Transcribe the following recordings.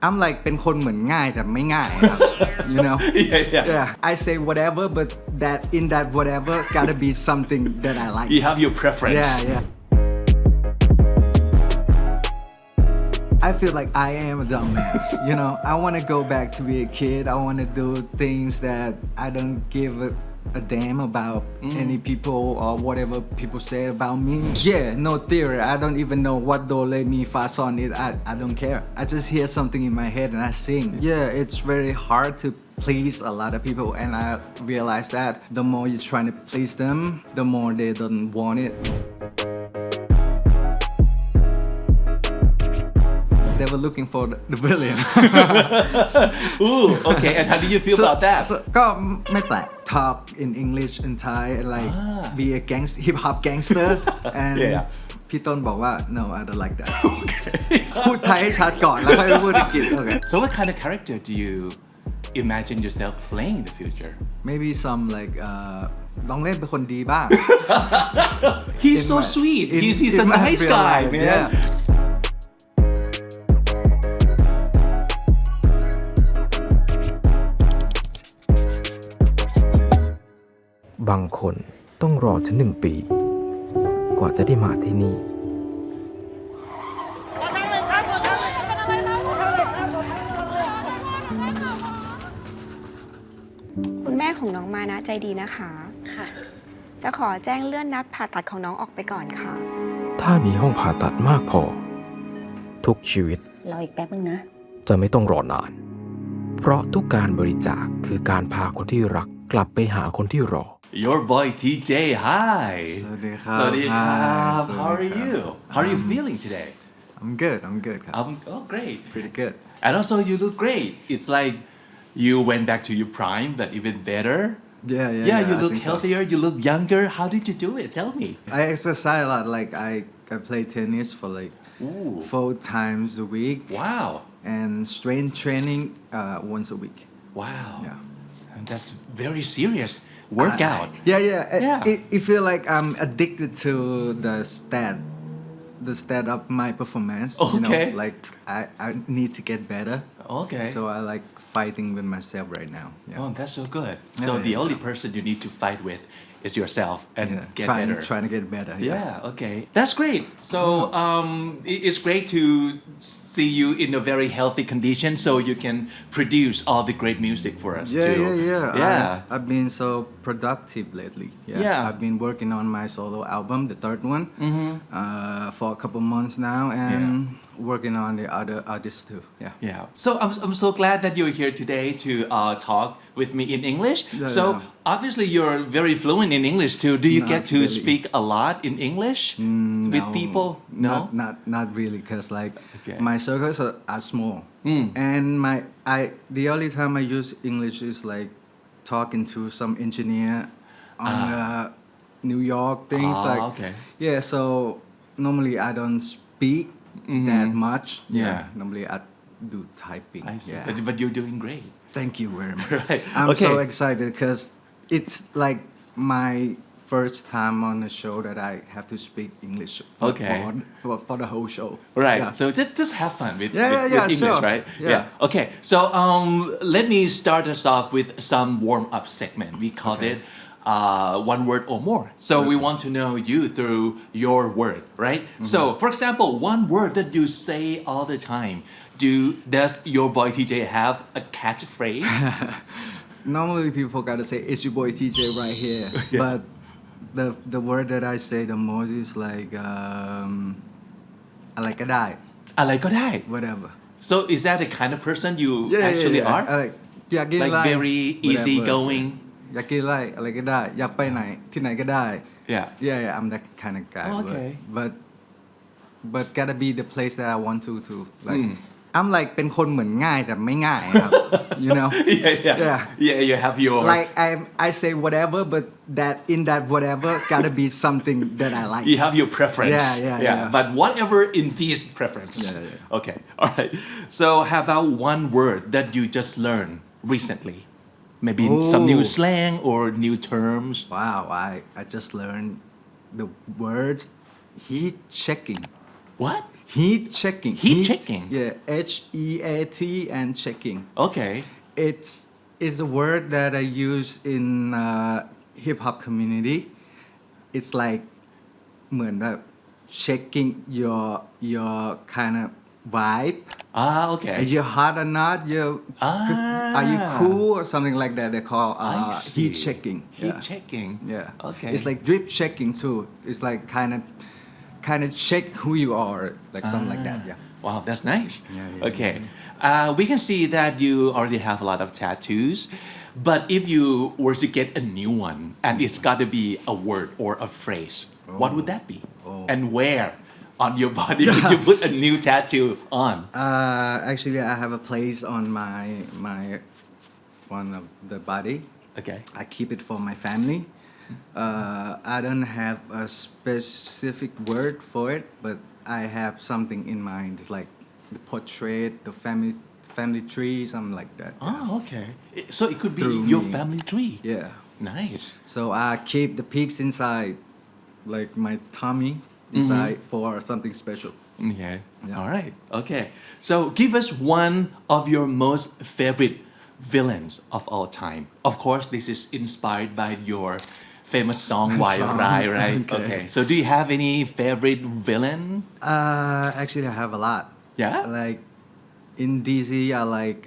I'm like เป็นคนเหมือนง่ายแต่ไม่ง่ายครับ you know I say whatever but that in that whatever gotta be something that I like You have your preference. I feel like I am a dumbass you know I want to go back to be a kid I want to do things that I don't give a damn about any people or whatever people say about me no theory I don't even know what do re mi fa sol is I don't care I just hear something in my head and I sing it's very hard to please a lot of people and I realize that the more you're trying to please them the more they don't want it They were looking for the villain. Ooh, okay. And how do you feel about that? ก็ไม่แปลก talk in English and Thai and like be a hip hop gangster and พี่ต้นบอกว่า no I don't like that พูดไทยให้ชัดก่อนแล้วค่อยพูดอังกฤษ okay So what kind of character do you imagine yourself playing in the future? Maybe some like ลองเล่นเป็นคนดีบ้าง He's so sweet. He's a nice guy, man.บางคนต้องรอถึง1 ปีกว่าจะได้มาที่นี่คุณแม่ของน้องมานะใจดีนะคะค่ะจะขอแจ้งเลื่อนนัดผ่าตัดของน้องออกไปก่อนค่ะถ้ามีห้องผ่าตัดมากพอทุกชีวิตรออีกแป๊บนึงนะจะไม่ต้องรอนานเพราะทุกการบริจาคคือการพาคนที่รักกลับไปหาคนที่รอYour boy TJ, hi. สวัสดีครับ สวัสดีครับ How are you? How are you feeling today? I'm good ครับ Oh, great. Pretty good. And also you look great. It's like you went back to your prime, but even better. Yeah, you look healthier, you look younger. How did you do it? Tell me. I exercise a lot. Like I play tennis for like 4 times a week. Wow. And strength training once a week. Wow. Yeah. And that's very serious. Workout. It feel like I'm addicted to the stat of my performance. Okay. You know, like I need to get better. Okay. So I like fighting with myself right now. Yeah. Oh, that's so good. So the only person you need to fight with is yourself and get better. Trying to get better. Yeah, okay. That's great. So it's great to see you in a very healthy condition so you can produce all the great music for us too. Yeah. I've been so productive lately. Yeah. I've been working on my solo album, the third one, for a couple months now and working on the other artists too. Yeah. So I'm so glad that you're here today to talk with me in English. Obviously you're very fluent in English too. Do you get to speak a lot in English with people? No. Not really, because like my circles are small, and the only time I use English is like talking to some engineer on New York things so normally I don't speak that much. Normally I do typing. I see. But you're doing great. Thank you very much. Right. I'm so excited because it's like my first time on a show that I have to speak English for the whole show. Right. So just have fun with English, sure. right? Okay. So let me start us off with some warm-up segment. We call it one word or more. So we want to know you through your word, right? So for example, one word that you say all the time. Does your boy TJ have a catchphrase? Normally people gotta say it's your boy TJ right here, but the word that I say the most is like อะไรก็ได้ อะไรก็ได้ whatever. So is that the kind of person you actually are? อยากกินอะไร Like very easy going. อยากกินอะไรก็ได้อยากไปไหนที่ไหนก็ได้ Yeah. I'm that kind of guy. Okay. But gotta be the place that I want to like. I'm like เป็นคนเหมือนง่ายแต่ไม่ง่ายครับ you know you have your like I say whatever but that in that whatever gotta be something that I like you have your preference but whatever in these preferences okay all right so how about one word that you just learned recently maybe some new slang or new terms wow I just learned the words heat checking what Heat checking. Heat checking? Yeah, HEAT and checking. Okay. It's a word that I use in hip hop community. It's like เหมือนแบบ checking your kind of vibe. Okay. Are you hot or not? Are you cool or something like that? They call I see. heat checking. Heat Yeah. checking. Yeah. Okay. It's like drip checking too. It's like kind of check who you are, like something like that. Yeah. Wow, that's nice. Yeah, Okay. We can see that you already have a lot of tattoos. But if you were to get a new one and it's got to be a word or a phrase, what would that be? And where on your body would you put a new tattoo on? Actually, I have a place on my front of the body. Okay. I keep it for my family. I don't have a specific word for it, but I have something in mind. It's like the portrait, the family tree, something like that. Oh, okay. So it could be Through your me. family tree. Yeah. Nice. So I keep the pigs inside, like my tummy inside for something special. Okay. Yeah. All right. Okay. So give us one of your most favorite villains of all time. Of course, this is inspired by your famous song Why Rai, right? Okay. So do you have any favorite villain? Actually, I have a lot. Yeah? Like in DC, I like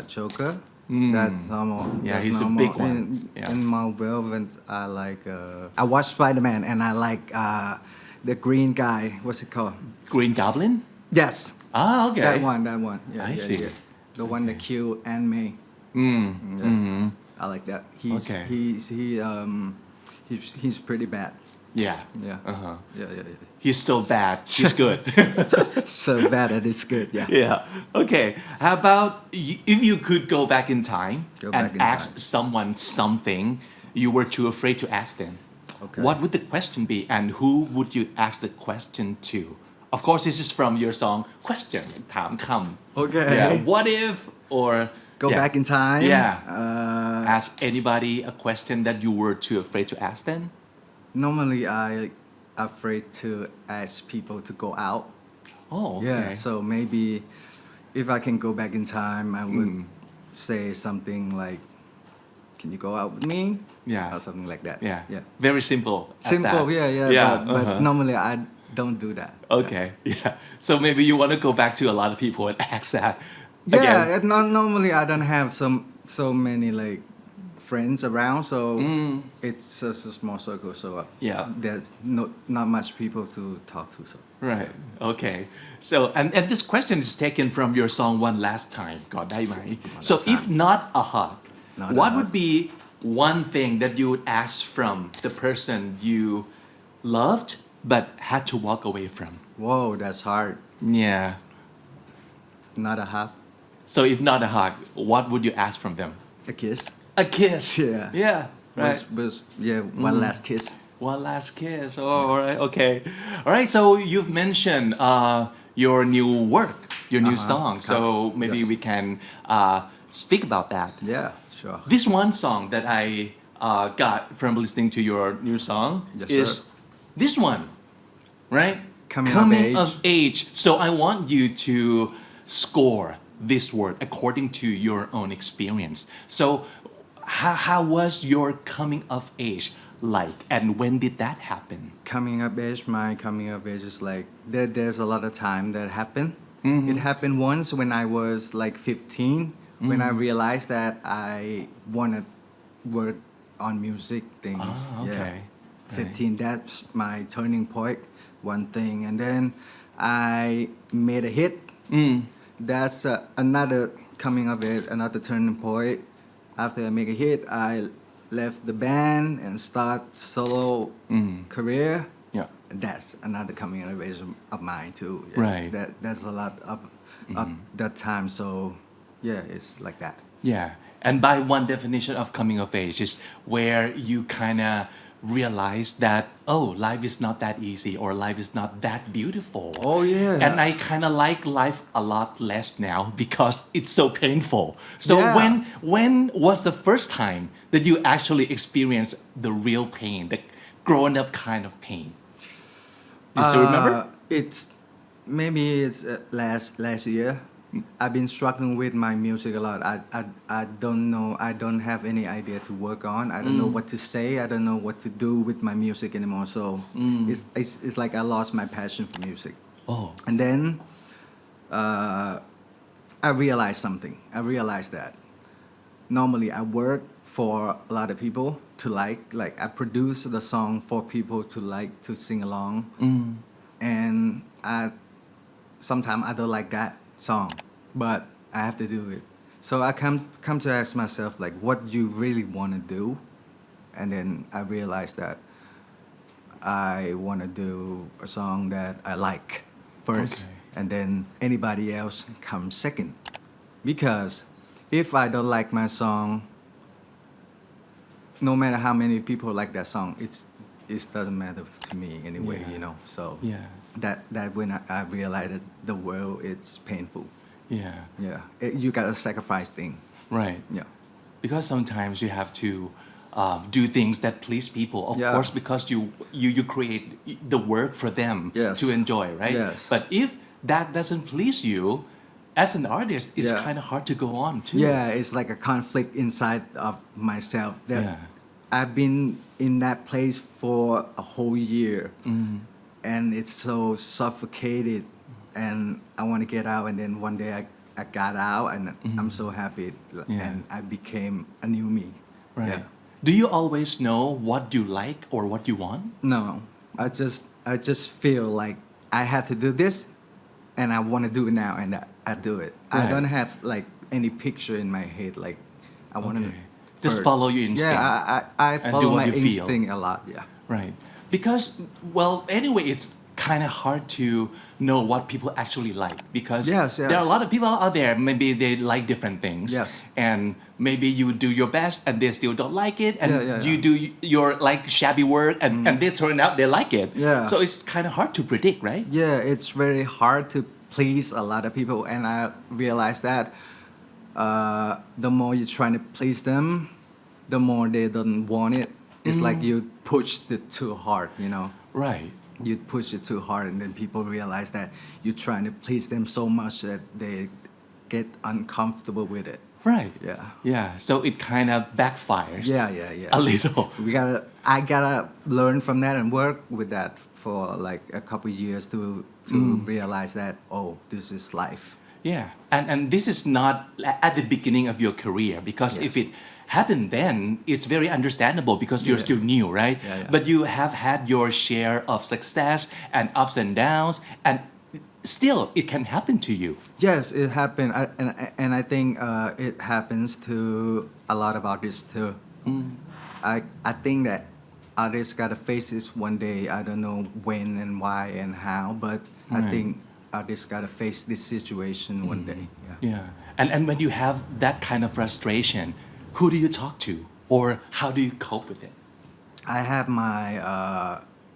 Joker. That's normal. Yeah, That's he's a normal. big one. Yeah. In Marvel, I like. I watch Spider-Man and I like the green guy. What's it called? Green Goblin? Yes. Okay. That one. Yeah, I see. The one that killed Aunt May. I like that. Okay. He's pretty bad. Yeah. Yeah. Uh-huh. Yeah. He's still bad. He's good. So bad that it's good. Yeah. Yeah. Okay. How about if you could go back in time Go and back in ask someone something you were too afraid to ask them? Okay. What would the question be, and who would you ask the question to? Of course, this is from your song "Question" ถามคำ Okay. Yeah. What if or Go yeah. back in time. Yeah. Ask anybody a question that you were too afraid to ask them. Normally, I afraid to ask people to go out. Oh. Okay. Yeah. So maybe if I can go back in time, I would say something like, "Can you go out with me?" Yeah. Or something like that. Yeah. Yeah. Very simple. as Simple. that. Yeah. Yeah. But uh-huh. normally I don't do that. Okay. Yeah. So maybe you want to go back to a lot of people and ask that. Yeah. Again. Normally I don't have so many like friends around, so it's just a small circle. So Yeah. there's not much people to talk to. So Right. Okay. So and this question is taken from your song One Last Time. ก่อนได้ไหม So if not a hug, Not a what hug. would be one thing that you would ask from the person you loved but had to walk away from? whoa, that's hard. Yeah. Not a hug, So if not a hug, what would you ask from them? a kiss. A kiss. Yeah. Yeah. Right. One last kiss. One last kiss. Oh, all right. Okay. All right. So you've mentioned your new work, your new song. So maybe Yes. we can speak about that. Yeah, sure. This one song that I got from listening to your new song Yes, is sir. this one, right? Coming of of age. So I want you to score this word according to your own experience. So how was your coming of age like, and when did that happen? My coming of age is like there's a lot of time that happened. It happened once when I was like 15, when I realized that I want to work on music things. Ah, okay. Yeah. 15, that's my turning point, one thing. And then I made a hit. That's another coming of age, another turning point. After I make a hit, I left the band and start solo career. Yeah. That's another coming of age of mine too. Yeah. Right. That's a lot of that time. So yeah, it's like that. Yeah. And by one definition of coming of age is where you kind of realize that, oh, life is not that easy or life is not that beautiful. Oh, yeah. And I kind of like life a lot less now because it's so painful. So Yeah. when was the first time that you actually experienced the real pain, the grown up kind of pain? Do you still remember? maybe it's last year. I've been struggling with my music a lot. I don't know. I don't have any idea to work on. I don't know what to say. I don't know what to do with my music anymore. So it's like I lost my passion for music. Oh. And then I realized something. I realized that normally I work for a lot of people to like I produce the song for people to like to sing along, and sometimes I don't like that song, but I have to do it. So I come to ask myself like, what you really want to do, and then I realized that I want to do a song that I like first, Okay. and then anybody else comes second, because if I don't like my song, no matter how many people like that song, it doesn't matter to me anyway, Yeah. you know. So Yeah. that when I realized that the world it's painful. Yeah. Yeah, you gotta sacrifice thing. Right. Yeah, Because sometimes you have to do things that please people, of Yeah. course, because you create the work for them Yes. to enjoy, right? Yes. But if that doesn't please you, as an artist, it's Yeah. kind of hard to go on too. yeah, it's like a conflict inside of myself that Yeah. I've been in that place for a whole year, and it's so suffocated, and I want to get out. And then one day I got out, and I'm so happy, Yeah. and I became a new me. Right. Yeah. Do you always know what you like or what you want? No, I just feel like I have to do this, and I want to do it now, and I do it. I Right. don't have like any picture in my head like I want to. Okay. Just follow your instinct. Yeah, I and do follow what my you feel. instinct a lot. Yeah. Right. Because, well, anyway, it's kind of hard to know what people actually like because Yes, there are a yes. lot of people out there, maybe they like different things. Yes. And maybe you do your best and they still don't like it. And Yeah, yeah, you yeah. do your like shabby work and they turn out they like it. Yeah. So it's kind of hard to predict, right? Yeah, it's very hard to please a lot of people, and I realize that the more you're trying to please them, the more they don't want it. It's like you pushed it too hard, you know. Right. You push it too hard, and then people realize that you're trying to please them so much that they get uncomfortable with it. Right. Yeah. Yeah. So it kind of backfires Yeah. a little. I gotta learn from that and work with that for like a couple years to realize that, oh, this is life. Yeah, and this is not at the beginning of your career because Yes. if it happened then, it's very understandable because you're Yeah. still new, right? Yeah, yeah. But you have had your share of success and ups and downs, and still it can happen to you. Yes, it happened, and I think it happens to a lot of artists too. I think that artists gotta face this one day. I don't know when and why and how, but I Right. think artists gotta face this situation one day. Yeah. Yeah, and when you have that kind of frustration, who do you talk to, or how do you cope with it? I have my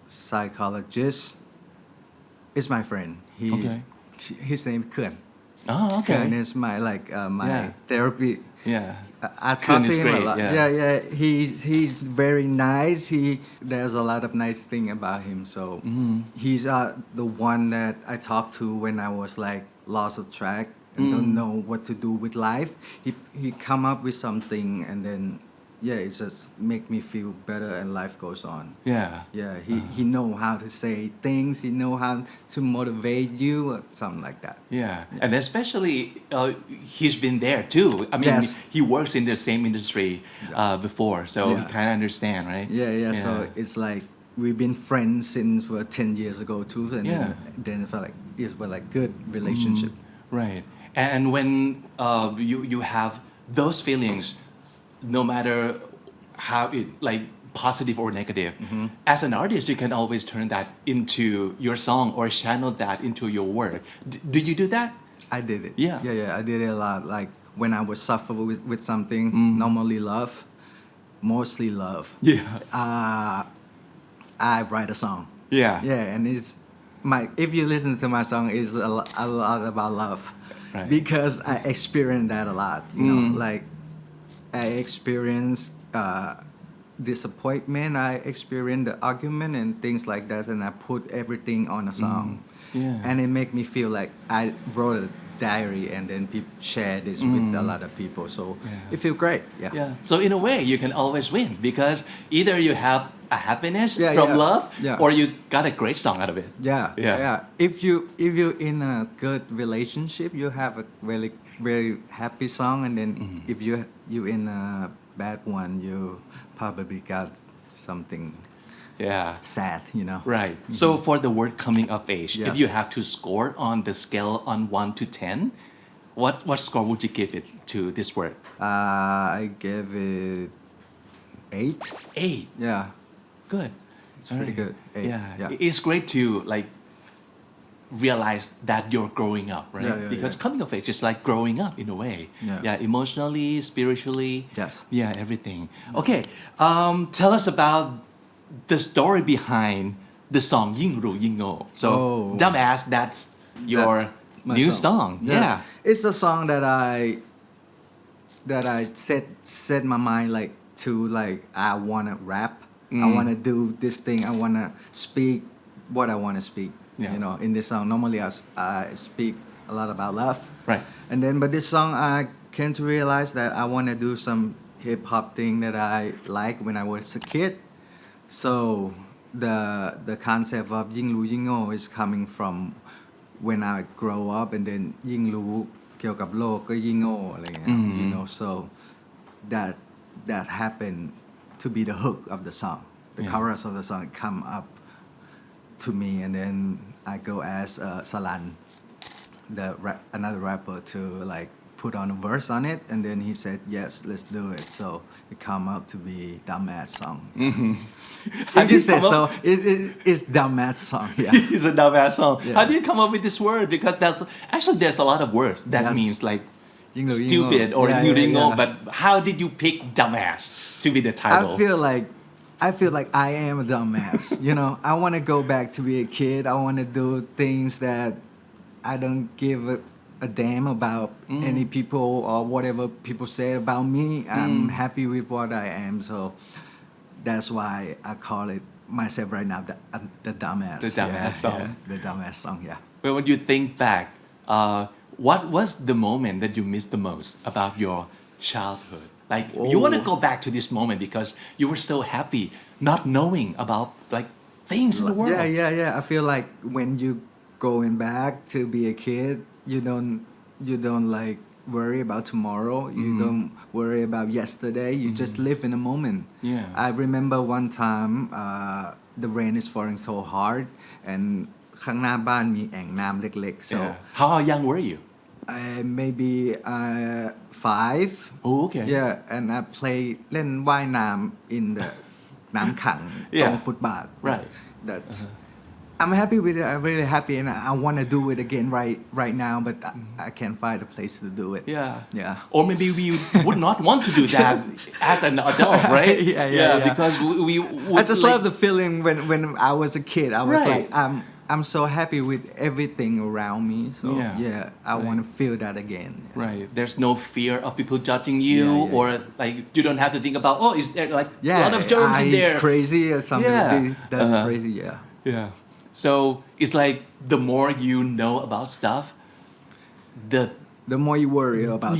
psychologist. Is my friend. Okay. His name is Kuan. Oh, Kuan okay. is my my Yeah. therapy. Yeah. I Kuan talk to is him great, a lot. yeah. Yeah. He's very nice. There's a lot of nice thing about him. So he's the one that I talked to when I was like lost of track and don't know what to do with life. He come up with something, and then it just make me feel better, and life goes on. Yeah. Yeah, he know how to say things. He know how to motivate you, or something like that. Yeah, and especially he's been there too. I mean, Yes. he works in the same industry before, so he Yeah. kind of understand, right? Yeah. So it's like we've been friends since 10 years ago too, and Yeah. then it felt like it was like good relationship. Right. And when you have those feelings, no matter how it like positive or negative, as an artist, you can always turn that into your song or channel that into your work. Do you do that? I did it. Yeah. I did it a lot. Like when I was suffer with something, normally mostly love. Yeah. I write a song. Yeah. Yeah, and it's if you listen to my song, it's a lot about love. Right. Because I experienced that a lot. You know, like I experienced disappointment I experienced, the argument and things like that, and I put everything on a song. Yeah. And it make me feel like I wrote a diary and then people share this with a lot of people. So it feels great. Yeah. Yeah. So in a way, you can always win because either you have a happiness Yeah, from yeah. love, Yeah. or you got a great song out of it. Yeah, Yeah. yeah. If you in a good relationship, you have a very happy song, and then if you in a bad one, you probably got something Yeah. sad, you know. Right. So for the word coming of age, if Yes. you have to score on the scale on 1 to 10, what score would you give it to this word? I gave it 8. 8. Yeah, Good. it's pretty good. 8. Yeah. It's great to like realize that you're growing up, right? Yeah, yeah, because yeah. coming of age is like growing up in a way. Yeah. Emotionally, spiritually. Yes. Yeah, everything. Okay. Tell us about the story behind the song Ying Ru Ying O. So Oh. Dumbass, that's your My new song. Yes. Yeah. It's a song that I set my mind like to, like I wanna rap. I wanna do this thing. I wanna speak what I wanna speak. Yeah. You know, in this song, normally I speak a lot about love. Right. And then, but this song, I came to realize that I wanna do some hip hop thing that I like when I was a kid. So the concept of Ying Lu Ying O is coming from when I grow up, and then ยิ่งรู้เกี่ยวกับโลกก็ยิ่งโง่อะไรเงี้ย you know, so that happened to be the hook of the song, the chorus of the song come up to me, and then I go ask Salan, another rapper, to like put on a verse on it, and then he said yes, let's do it. So it come up to be Dumbass song. How If do you you say come so, up- it's Dumbass song. Yeah. It's a dumbass song. Yeah. How do you come up with this word? Because there's a lot of words that Yes. means like ยิ่งรู้ยิ่งโง่ stupid or Yeah, you yeah, didn't know. yeah. But how did you pick dumbass to be the title? I feel like I am a dumbass. You know, I want to go back to be a kid. I want to do things that I don't give a damn about any people or whatever people say about me. I'm happy with what I am, so that's why I call it myself right now the dumbass. The dumbass song. The dumbass song. Yeah. But when you think back, what was the moment that you missed the most about your childhood? Like you want to go back to this moment because you were so happy not knowing about like things in the world. Yeah. I feel like when you going back to be a kid, you don't like worry about tomorrow. You don't worry about yesterday. You just live in a moment. Yeah. I remember one time the rain is falling so hard, and ข้างหน้าบ้านมีแอ่งน้ำเล็กๆ so Yeah. How young were you? maybe 5. Oh, okay. Yeah, and I play เล่นว่ายน้ำ in the น้ำขัง Yeah. ตรงฟุตบาท Right. That's I'm happy with it. I'm really happy, and I want to do it again right now, but I can't find a place to do it. Yeah. Or maybe we would not want to do that as an adult, right? Yeah. Because we would I just like, love the feeling when I was a kid. I was Right. like, I'm so happy with everything around me. So I want to feel that again. Right. There's no fear of people judging you, Yeah. or like you don't have to think about, oh, is there like Yeah, a lot of germs in there? crazy or something. Yeah. That's Uh-huh. crazy. Yeah. Yeah. So it's like the more you know about stuff, The more you worry about.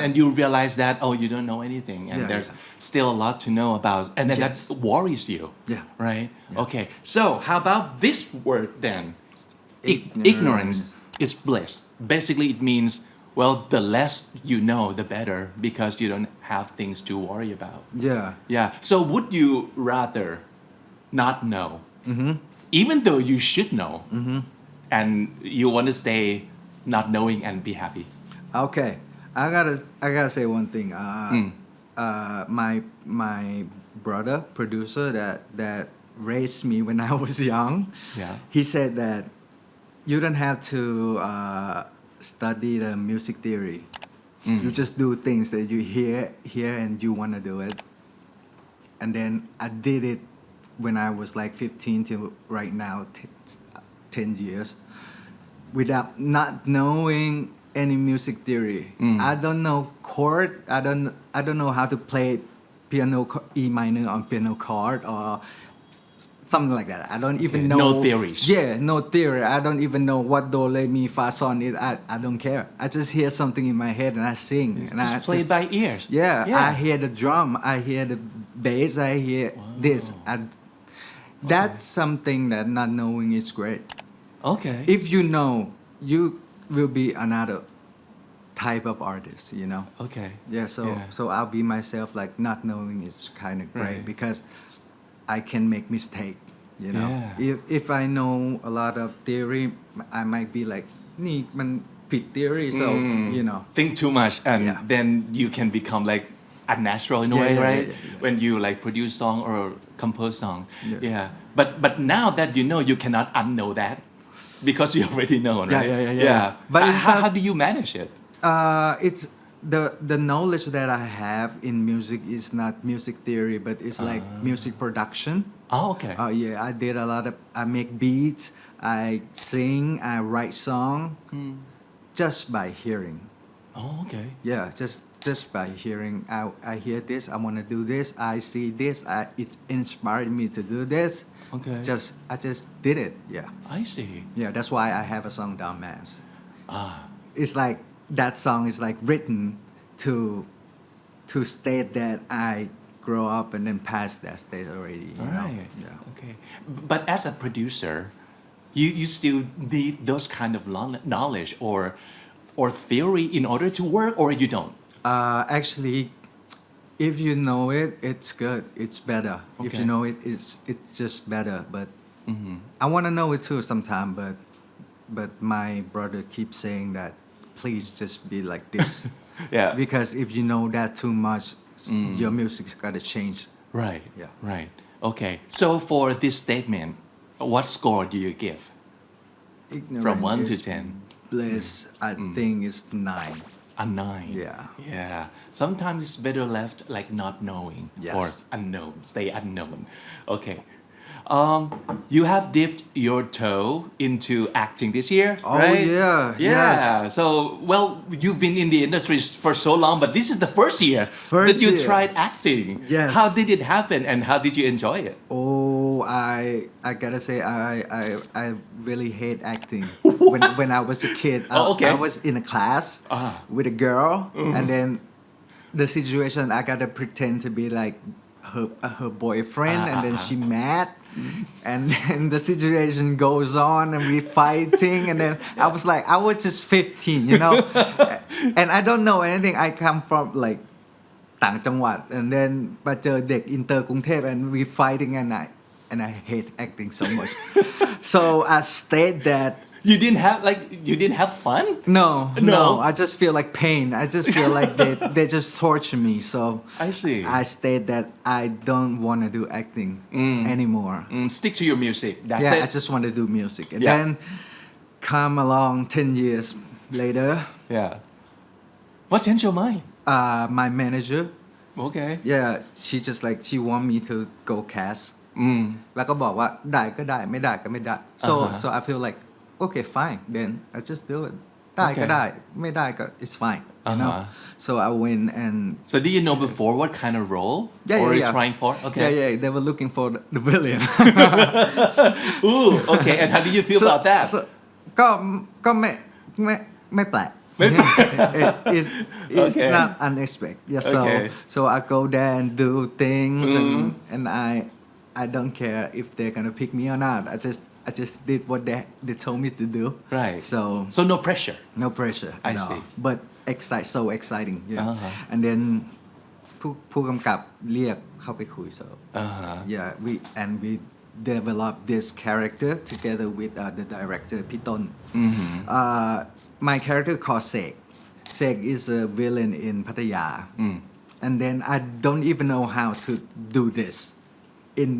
and you realize that you don't know anything, and Yeah, there's yeah. still a lot to know about, and then Yes. that worries you. Yeah. Right. Okay. So how about this word then? Ignorance is bliss. Basically, it means the less you know, the better, because you don't have things to worry about. Yeah. Yeah. So would you rather not know, even though you should know, and you want to stay not knowing and be happy? Okay, I gotta say one thing. My brother, producer that raised me when I was young. Yeah. He said that you don't have to study the music theory. You just do things that you hear and you want to do it. And then I did it when I was like 15 till right now, 10 years, without not knowing any music theory. I don't know chord. I don't know how to play E minor on piano chord or something like that. I don't even know. No theories. Yeah, no theory. I don't even know what do re mi fa sol is. I don't care. I just hear something in my head and I sing. And Just I play by ears. yeah, I hear the drum. I hear the bass. I hear this. That's something that not knowing is great. Okay. If you know, you will be another type of artist. You know. Okay. Yeah. So I'll be myself. Like not knowing is kind of great Right. because I can make mistake. You know. Yeah. If I know a lot of theory, I might be like, นี่มันผิด theory. So you know. Think too much and Yeah. then you can become like unnatural in a Yeah, way, yeah, right? yeah. When you like produce song or compose songs. Yeah. Yeah. But now that you know, you cannot unknow that because you already know, right? Yeah. But it's how, not- how do you manage it? It's the knowledge that I have in music is not music theory, but it's like music production. Oh, okay. Oh yeah, I did a lot of. I make beats, I sing, I write song, just by hearing. Oh, okay. Yeah, just by hearing. I hear this. I want to do this. I see this. It inspired me to do this. Okay. I just did it. Yeah. I see. Yeah, that's why I have a song Down Mass. Ah. It's like that song is like written to state that I grow up and then pass that stage already. You know? Right. Yeah. Okay. But as a producer, you still need those kind of knowledge or theory in order to work, or you don't? Actually, if you know it, it's good. It's better. If you Okay. know it, it's just better. But I want to know it too sometime. But my brother keeps saying that, please just be like this. Yeah. Because if you know that too much, your music's gotta change. Right. Yeah. Right. Okay. So for this statement, what score do you give? Ignorant From 1 to is 10. Bliss, I think is 9. A 9. Yeah. Yeah. Sometimes it's better left like not knowing Yes. or unknown. Stay unknown. Okay. You have dipped your toe into acting this year, Oh, right? yeah, Yeah. yes. So, well, you've been in the industry for so long, but this is the first year First that you year. tried acting. Yes. How did it happen and how did you enjoy it? Oh, I gotta say I really hate acting. when I was a kid, Oh, okay. I was in a class with a girl, and then the situation I gotta pretend to be like her boyfriend, and then she mad, and then the situation goes on, and we fighting, and then I was like, I was just 15, you know, and I don't know anything. I come from like ต่างจังหวัด and then มาเจอเด็กอินเตอร์กรุงเทพ and we fighting and I hate acting so much so I stayed that You didn't have fun? no No. I just feel like pain I just feel like they just torture me so I see. I stayed that I don't want to do acting anymore Stick to your music. That's yeah it. I just want to do music and Yeah. then come along 10 years later Yeah. What changed your mind? my manager Okay. yeah she just like she want me to go cast แล้วก็บอกว่าได้ก็ได้ไม่ได้ก็ไม่ได้ so I feel like okay fine then I just do it ได้ก็ Okay. ได้ไม่ได้ก็ it's fine you know so I win and So did you know before what kind of role? yeah or yeah, you yeah. trying for? Okay. yeah they were looking for the villain Ooh, okay. And how did you feel about that? so ก็ไม่แปลก it's Okay. not unexpected yeah so Okay. so I go there and do things and I don't care if they're gonna pick me or not I just did what they told me to do Right. so no pressure. no pressure I no. see. but so exciting yeah and then ผู้กำกับเรียกเข้าไปคุย so yeah we developed this character together with the director พี่ต้น my character called Sek is a villain in Pattaya and then I don't even know how to do this in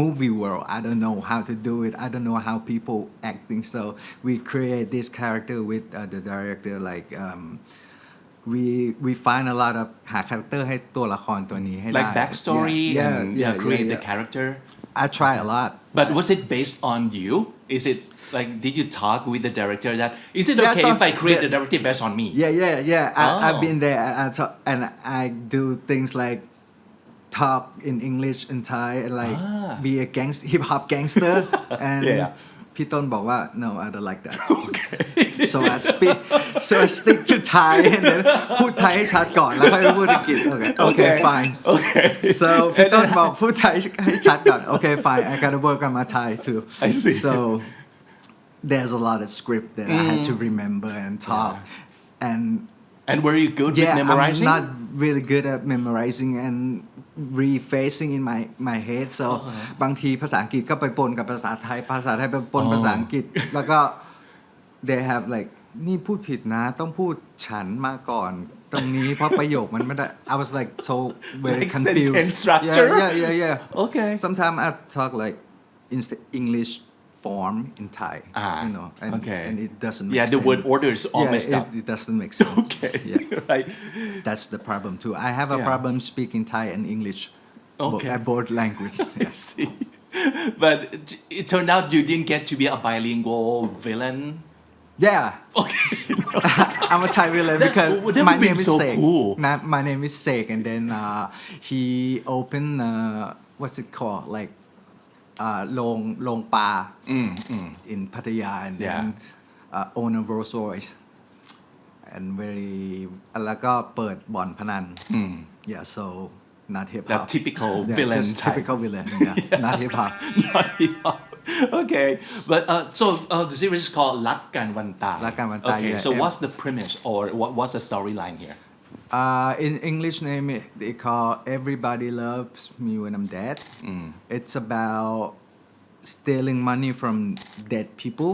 movie world I don't know how to do it I don't know how people acting so we create this character with the director like we find a lot of หา character ให้ตัวละครตัวนี้ให้ได้ Like backstory and create the character. I try a lot But was it based on you? Is it like did you talk with the director that is it Yeah, okay so- if I create the yeah. director based on me? Yeah. Oh. I've been there. And I do things like talk in English and Thai and like be a hip hop gangster and Yeah. พี่ต้นบอกว่า no I don't like that Okay. so I stick to Thai and then พูดไทยให้ชัดก่อนแล้วค่อยไปพูดอังกฤษ okay fine Okay. so พี่ต้นบอกพูดไทยให้ชัดก่อน okay fine I gotta work on my Thai too I see. so there's a lot of script that I had to remember and talk And were you good with yeah memorizing? I'm not really good at memorizing and rephrasing in my head so บางทีภาษาอังกฤษก็ไปปนกับภาษาไทยภาษาไทยไปปนภาษาอังกฤษแล้วก็ they have like นี่พูดผิดนะต้องพูดฉันมาก่อนตรงนี้เพราะประโยคมันไม่ได้ I was like so very Like confused sentence structure? yeah Okay. sometimes I talk like in English form in Thai you know and it doesn't make Yeah, the sense. word order is all messed up. It doesn't make sense Okay. yeah Right. that's the problem too I have a Yeah. problem speaking Thai and English Okay. both language I see. But it turned out you didn't get to be a bilingual villain. yeah Okay. I'm a Thai villain because would that my have been name is so Sek. cool. My name is Sek, and then he opened what's it called like โรงปลา in Pattaya, and then own a Rolls Royce, and very แล้วก็เปิดบ่อนพนัน yeah so not hip hop That typical villain just type. typical villain yeah not hip hop Not hip-hop. Okay, but so the series is called รักกันวันตาย รักกันวันตาย Okay, yeah. so what's the premise or what's the storyline here? In English name they call Everybody Loves Me When I'm Dead. It's about stealing money from dead people.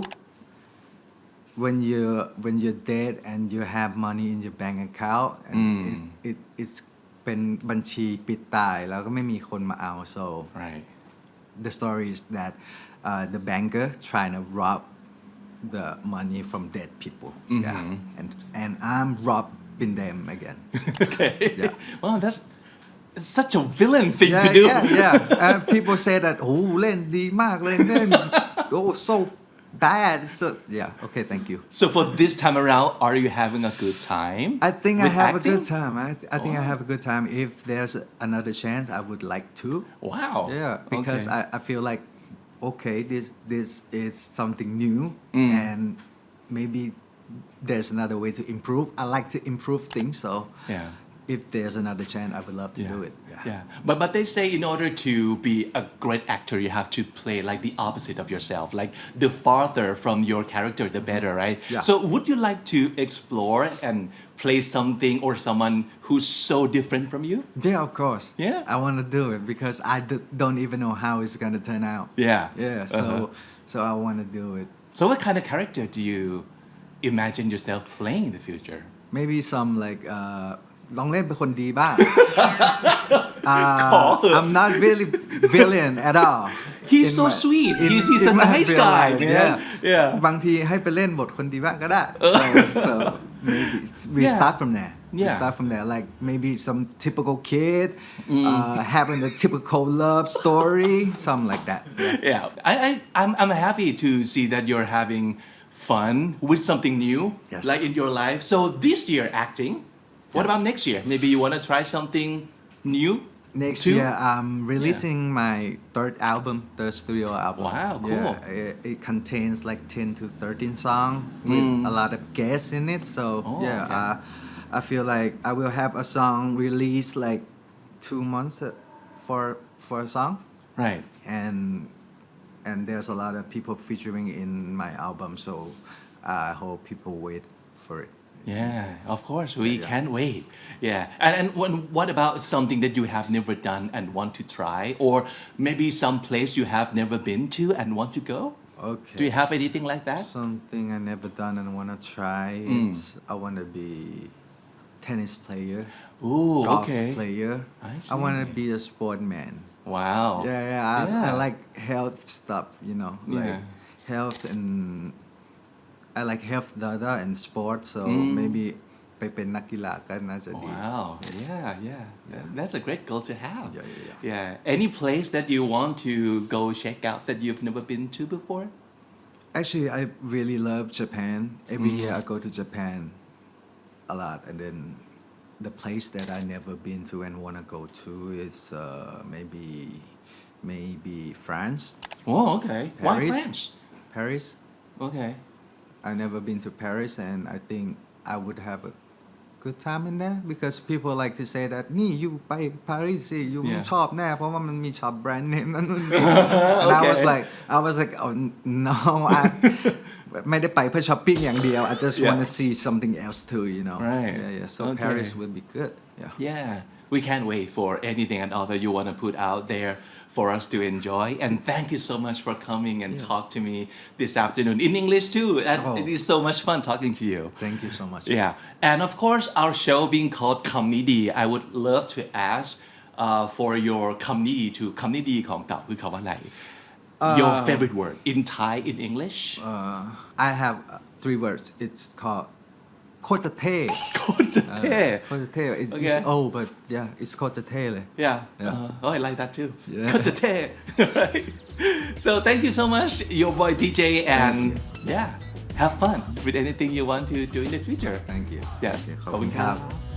When you're dead and you have money in your bank account and it's เป็นบัญชีปิดตายแล้วก็ไม่มีคนมาเอา so Right. the story is that the banker trying to rob the money from dead people yeah and I'm robbing them again Okay. Yeah. Wow, that's such a villain thing to do. yeah people say that โอ้เล่นดีมากเลยเล่น oh so bad so yeah okay thank you So for this time around, are you having a good time? I think I with have acting? a good time I think I have a good time if there's another chance I would like to Wow. yeah because Okay. I feel like okay this is something new and maybe there's another way to improve I like to improve things so Yeah. if there's another chance I would love to do it Yeah. But they say in order to be a great actor, you have to play like the opposite of yourself. Like the farther from your character, the better, right? Yeah. So would you like to explore and play something or someone who's so different from you? Yeah, of course. Yeah. I want to do it because I don't even know how it's going to turn out. Yeah. Yeah, so I want to do it. So what kind of character do you imagine yourself playing in the future? Maybe some like ลองเล่นเป็นคนดีบ้าง I'm not really villain at all. He's In so my- sweet. in- He's a in my nice real guy, life, man. Yeah. Yeah. บางทีให้ไปเล่นบทคนดีบ้างก็ได้ so maybe we Yeah. start from there. We Yeah. start from there. Like maybe some typical kid having a typical love story, something like that. Yeah. I'm happy to see that you're having fun with something new, Yes. like in your life. So this year acting. What Yes. about next year? Maybe you want to try something new. Next too? year, I'm releasing my third studio album. Wow, cool. Yeah, it contains like 10 to 13 songs with a lot of guests in it. So Oh, yeah, okay. I feel like I will have a song released like 2 months for a song, Right. and there's a lot of people featuring in my album. So I hope people wait for it. Yeah, of course. We Yeah. can't wait. Yeah. And what about something that you have never done and want to try? Or maybe some place you have never been to and want to go? Okay. Do you have anything like that? Something I never done and want to try is I want to be tennis player, Ooh, golf okay. player. I want to see. be a sportman. Wow. I like health stuff, you know, like Yeah. health and I like health data and sport. So maybe ไปเป็นนักกีฬาก็น่าจะดี Wow. Yeah. That's a great goal to have. Yeah. Any place that you want to go check out that you've never been to before? Actually, I really love Japan. Every year I go to Japan a lot, and then the place that I never been to and wanna go to is maybe France. Oh, okay. Why Paris. French? Paris. Okay. I never been to Paris and I think I would have a good time in there because people like to say that นี่ you ไป Paris สิ you Yeah. ชอบแน่เพราะว่ามันมีช็อปแบรนด์เนมนั่นนู่นนี่ and Okay. I was like oh no I ไม่ได้ไปเพื่อช้อปปิ้งอย่างเดียว I just Yeah. want to see something else too you know Right. yeah so Okay. Paris would be good yeah Yeah, we can't wait for anything and all that you want to put out there for us to enjoy. And thank you so much for coming and talk to me this afternoon in English too. And Oh. it is so much fun talking to you. thank you so much Yeah, and of course, our show being called Comedy, I would love to ask for your comedy to comedy ของเต่าคือคำว่าอะไร Your favorite word in Thai, in English? I have 3 words it's called โคตรเท่ โคตรเท่ โคตรเท่ Okay. it's old but yeah it's โคตรเท่เลย Yeah. Yeah. Oh, I like that too. Yeah. โคตรเท่ Right. So thank you so much, your boy DJ, and yeah, have fun with anything you want to do in the future. thank you Yes. ขอบคุณครับ ขอบคุณครับ